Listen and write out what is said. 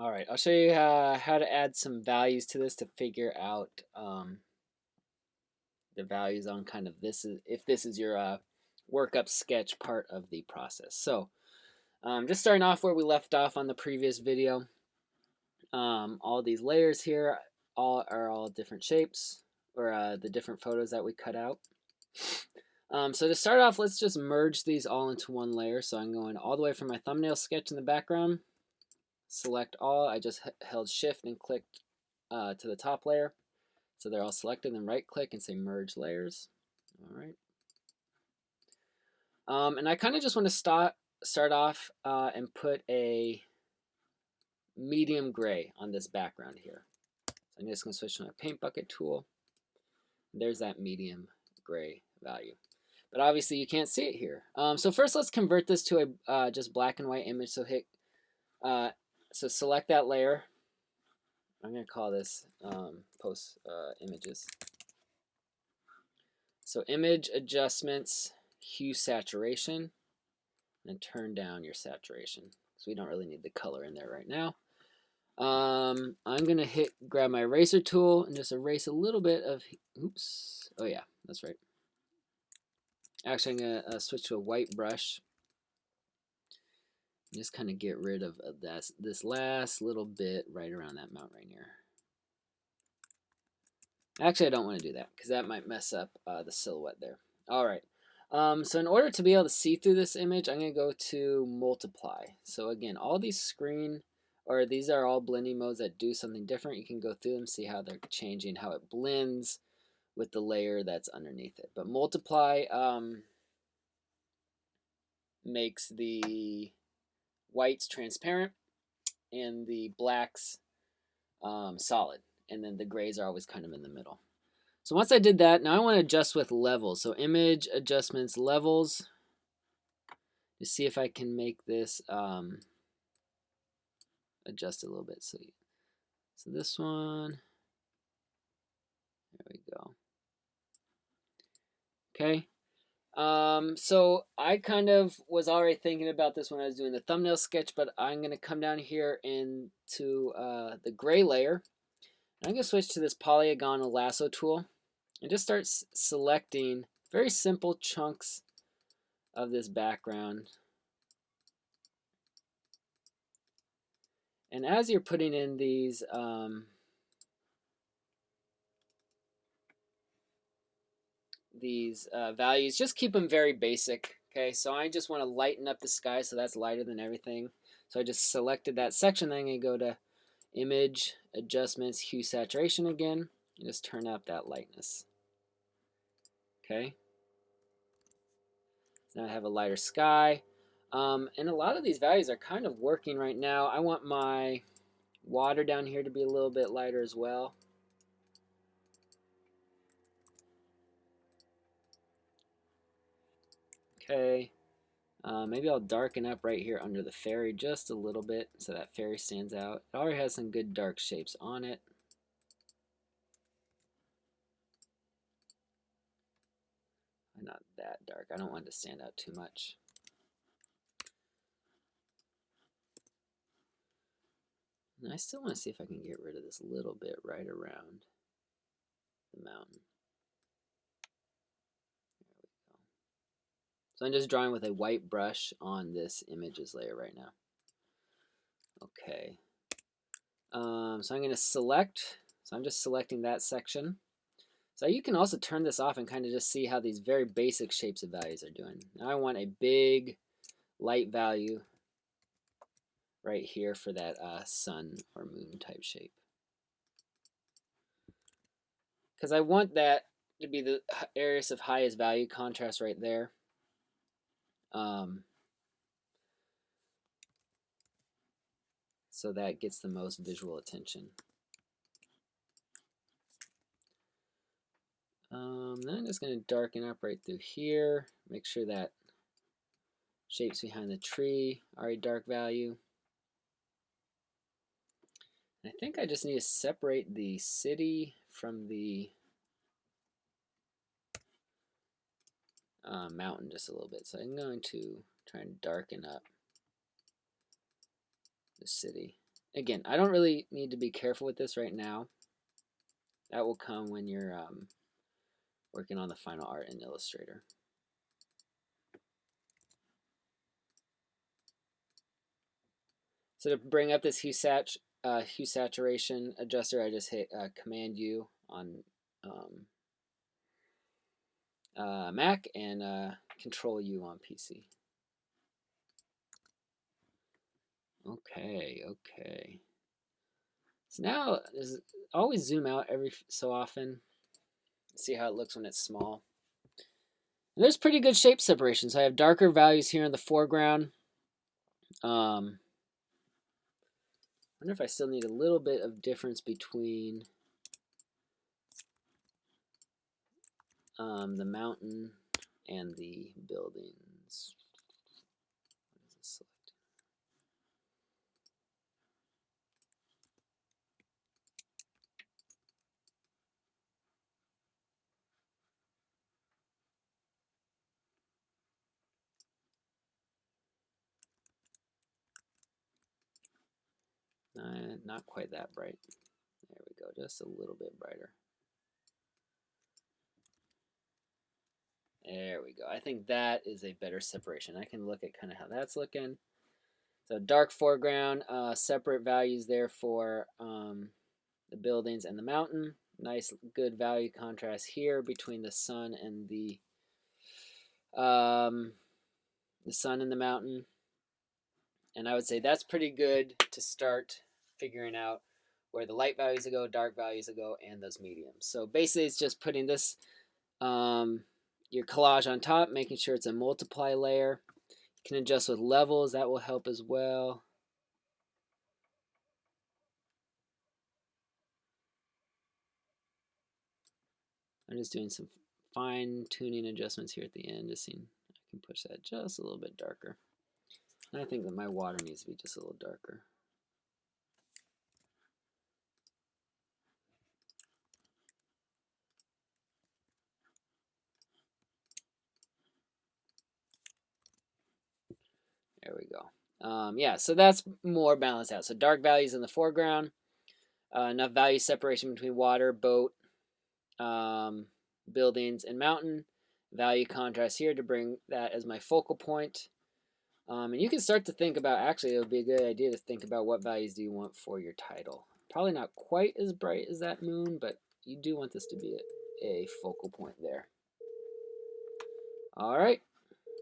All right, I'll show you how to add some values to this to figure out the values on kind of this is if this is your workup sketch part of the process. So just starting off where we left off on the previous video, all these layers here are all different shapes or the different photos that we cut out. So to start off, let's just merge these all into one layer. So I'm going all the way from my thumbnail sketch in the background, select all. I just held shift and clicked to the top layer. So they're all selected, then right click and say merge layers. All right. And I kind of just want to start off and put a medium gray on this background here. So I'm just going to switch to my paint bucket tool. There's that medium gray value. But obviously you can't see it here. So first let's convert this to a just black and white image. So so select that layer. I'm going to call this post images. So image adjustments, hue saturation, and turn down your saturation. So we don't really need the color in there right now. I'm going to grab my eraser tool and just erase a little bit of, oops, oh yeah, that's right. Actually, I'm going to switch to a white brush. Just kind of get rid of this last little bit right around that Mount Rainier. Actually, I don't want to do that because that might mess up the silhouette there. All right. So in order to be able to see through this image, I'm going to go to multiply. So again, all these these are all blending modes that do something different. You can go through them, see how they're changing, how it blends with the layer that's underneath it. But multiply makes the whites transparent and the blacks solid. And then the grays are always kind of in the middle. So once I did that, now I want to adjust with levels. So image adjustments levels to see if I can make this adjust a little bit. So this one, there we go. Okay. So I kind of was already thinking about this when I was doing the thumbnail sketch, but I'm going to come down here into the gray layer. I'm going to switch to this polygonal lasso tool and just start selecting very simple chunks of this background. And as you're putting in these values, just keep them very basic. Okay, so I just want to lighten up the sky, so that's lighter than everything. So I just selected that section. Then I'm going to go to Image, Adjustments, Hue Saturation again, and just turn up that lightness. Okay. So now I have a lighter sky. And a lot of these values are kind of working right now. I want my water down here to be a little bit lighter as well. Okay. Maybe I'll darken up right here under the fairy just a little bit so that fairy stands out. It already has some good dark shapes on it. Not that dark. I don't want it to stand out too much. And I still want to see if I can get rid of this little bit right around the mountain. There we go. So I'm just drawing with a white brush on this images layer right now. Okay. So I'm going to select. So I'm just selecting that section. So you can also turn this off and kind of just see how these very basic shapes of values are doing. Now I want a big light value right here for that sun or moon type shape. Because I want that to be the areas of highest value contrast right there. So that gets the most visual attention. Then I'm just going to darken up right through here. Make sure that shapes behind the tree are a dark value. I think I just need to separate the city from the mountain just a little bit. So I'm going to try and darken up the city. again, I don't really need to be careful with this right now. That will come when you're working on the final art in Illustrator. So to bring up this hue saturation adjuster, I just hit Command U on Mac and Control U on PC. Okay. So now, always zoom out every so often. See how it looks when it's small. And there's pretty good shape separation. So I have darker values here in the foreground. I wonder if I still need a little bit of difference between the mountain and the buildings. What is this select? Not quite that bright. There we go, just a little bit brighter. There we go. I think that is a better separation. I can look at kind of how that's looking. So dark foreground, separate values there for the buildings and the mountain. Nice, good value contrast here between the sun and the sun and the mountain. And I would say that's pretty good to start figuring out where the light values will go, dark values will go, and those mediums. So basically, it's just putting this your collage on top, making sure it's a multiply layer. You can adjust with levels, that will help as well. I'm just doing some fine tuning adjustments here at the end, just seeing I can push that just a little bit darker. And I think that my water needs to be just a little darker. There we go. Yeah, so that's more balanced out. So dark values in the foreground, enough value separation between water, boat, buildings, and mountain. Value contrast here to bring that as my focal point. And you can start to think about, actually, it would be a good idea to think about what values do you want for your title. Probably not quite as bright as that moon, but you do want this to be a focal point there. All right.